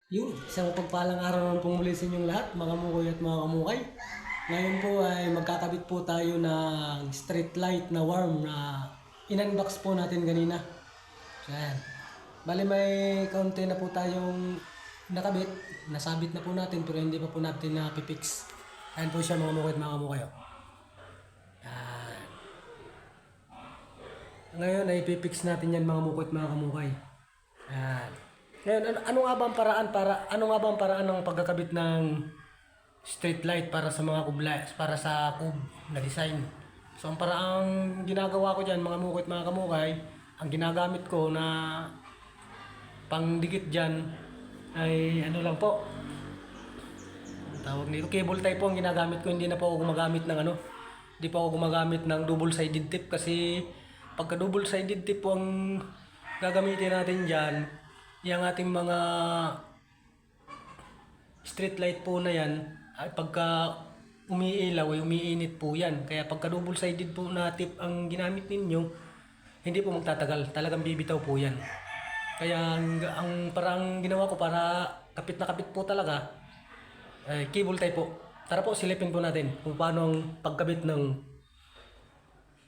Yun, isang pagpalang araw naman pong muli sa inyong lahat, mga mukoy at mga kamukay. Ngayon po ay magkakabit po tayo ng street light na worm na in-unbox po natin kanina. So, ayan. Bali may kaunti na po tayong nakabit, nasabit na po natin pero hindi pa po natin na-fix. Ayan po siya mga mukoy at mga kamukay. Oh. Ayan. Ngayon ay ipipix natin yan mga mukoy at mga kamukay. Ayan. Ngayon, ano nga ba ang paraan ng pagkakabit ng street light para sa mga kubla, para sa kub na design? So, ang paraang ginagawa ko diyan, mga mukit, mga kamukay, ang ginagamit ko na pangdikit diyan ay ano lang po. Ang tawag nito, cable tie po ang ginagamit ko, hindi na po ako gumagamit ng hindi pa ako gumagamit ng double sided tip kasi pagka double sided tip po ang gagamitin natin diyan, yung ating mga street light po na yan, ay pagka umiilaw ay umiinit po yan. Kaya pagka double sided po na tip ang ginamit ninyo, hindi po magtatagal. Talagang bibitaw po yan. Kaya ang parang ginawa ko para kapit na kapit po talaga, cable tie po. Tara po, silipin po natin kung paano ang pagkabit ng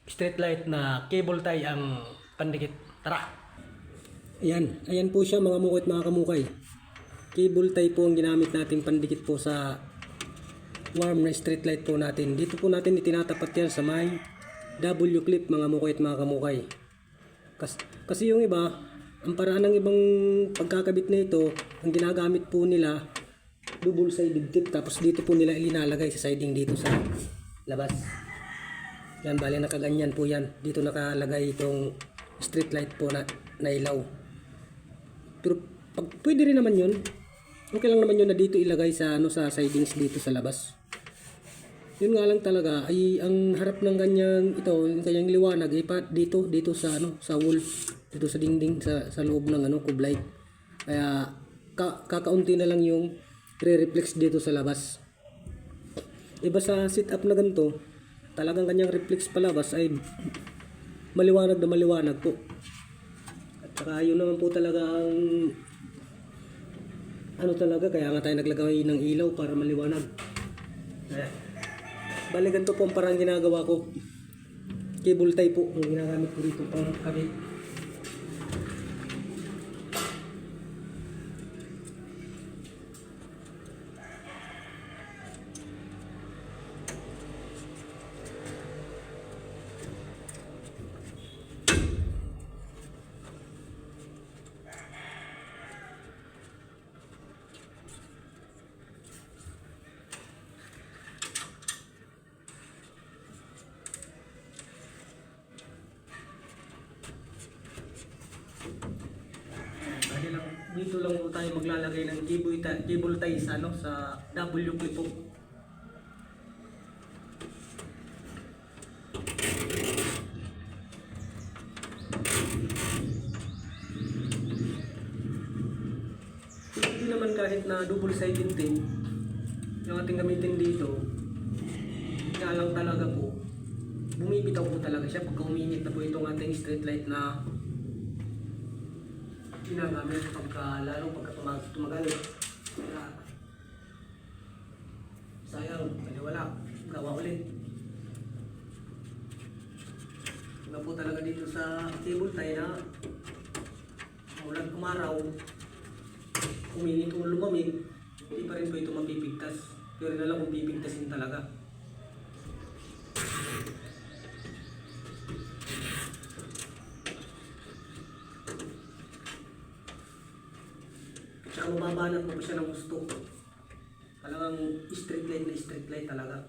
street light na cable tie ang pandikit. Tara! Ayan po siya mga mukit, mga kamukay. Cable tie po ang ginamit nating pandikit po sa worm na street light po natin. Dito po natin itinatapat yan sa may W clip mga mukit, mga kamukay. Kasi yung iba, ang paraan ng ibang pagkakabit na ito, ang ginagamit po nila double sided tip, tapos dito po nila ilinalagay sa siding dito sa labas. Yan, bali nakaganyan po yan. Dito nakalagay itong street light po na ilaw. Pero pwede rin naman yun. Okay lang naman yun na dito ilagay sa sa sidings dito sa labas. Yun nga lang talaga ay ang harap ng ganyang ito, yung kanyang liwanag ay dito sa sa wall, dito sa dingding sa loob ng cube light. Kaya kakaunti na lang yung re-reflex dito sa labas. Iba sa setup na ganito, talagang kanyang reflex palabas ay maliwanag na maliwanag po. At saka yun naman po talaga ang talaga, kaya nga tayo naglagay ng ilaw para maliwanag. Ayan. Bali ganito po ang parang ginagawa ko. Cable tie po ang ginagamit ko dito pang kabit. Dito lang po tayo maglalagay ng cable tie sa sa W clip po. Hindi naman kahit na double sided tape yung ating gamitin dito, kaya lang talaga po bumibitaw po talaga siya pagka uminit na po itong ating street light na ginagamit lalo pagka tumagal. Sayang, pwede wala, gawa ulit. Iba po talaga dito sa cable tie na umulan kumaraw, uminit o lumamig, hindi pa rin po ito mapipigtas. Pero na lang kung pipigtasin talaga. Tsaka mababanat mo po siya ng gusto. Talagang street light talaga.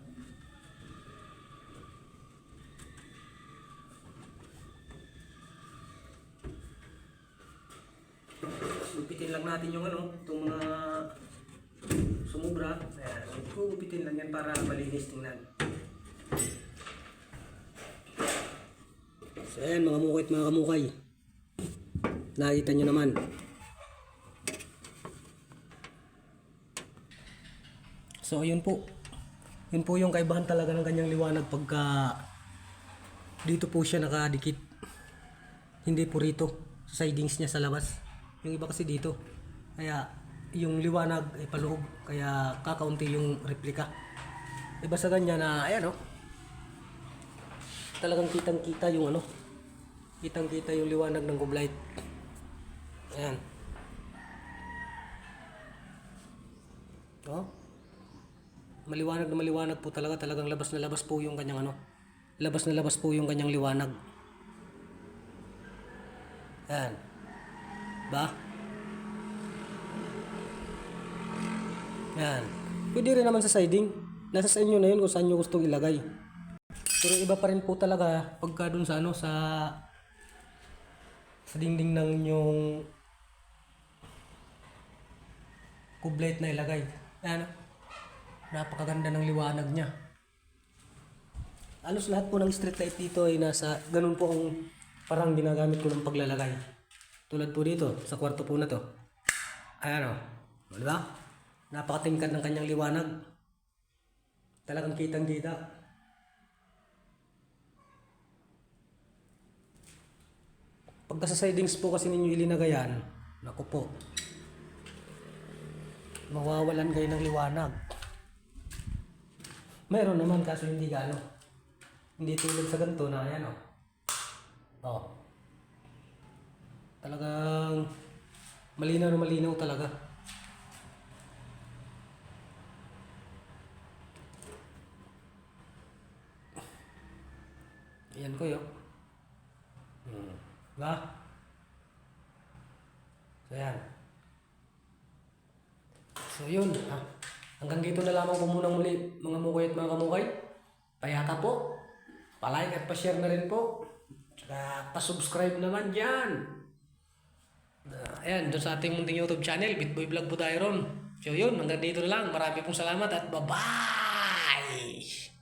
Gupitin lang natin yung itong mga sumubra. Ayan, gupitin lang yan para malinis tingnan. So ayan mga mukit, mga kamukay. Nakita nyo naman. So yun po. Yun po yung kaibahan talaga ng kanyang liwanag pagka dito po siya nakadikit. Hindi po rito sa sidings niya sa labas. Yung iba kasi dito. Kaya yung liwanag ay paloob, kaya kakaunti yung replika. Iba sa ganyan na, ayan talagang kitang-kita yung kitang-kita yung liwanag ng Cube Light. Ayan. Maliwanag na maliwanag po talaga, talagang labas na labas po yung kanyang labas na labas po yung kanyang liwanag. Ayan. Ba? Ayan. Pwede rin naman sa siding. Nasa sa inyo na yun kung saan nyo gustong ilagay. Pero iba pa rin po talaga pagka dun sa sa dingding ng inyong Cube Light na ilagay. Ayan. Napakaganda ng liwanag niya. Halos lahat po ng street light dito ay nasa ganun po ang parang ginagamit ko ng paglalagay. Tulad po dito sa kwarto po na to. Ayan di ba? Napakatingkad ng kanyang liwanag. Talagang kitang-kita. Pagka sa sidings po kasi ninyo ilinagayan, naku po, mawawalan kayo ng liwanag. Meron naman kaso hindi gaano. Hindi tulad sa ganito na ayan talagang malinaw na malinaw talaga. Ayan ko yun. Diba? So yan. So yun. Hanggang dito na lamang po muna muli mga mukay at mga kamukay. Payata po. Pa-like at pa-share na rin po. Tsaka pa-subscribe naman dyan. Ayan, doon sa ating munting YouTube channel, Bitboy Vlog po tayo ron. So yun, hanggang dito na lang. Marami pong salamat at bye-bye!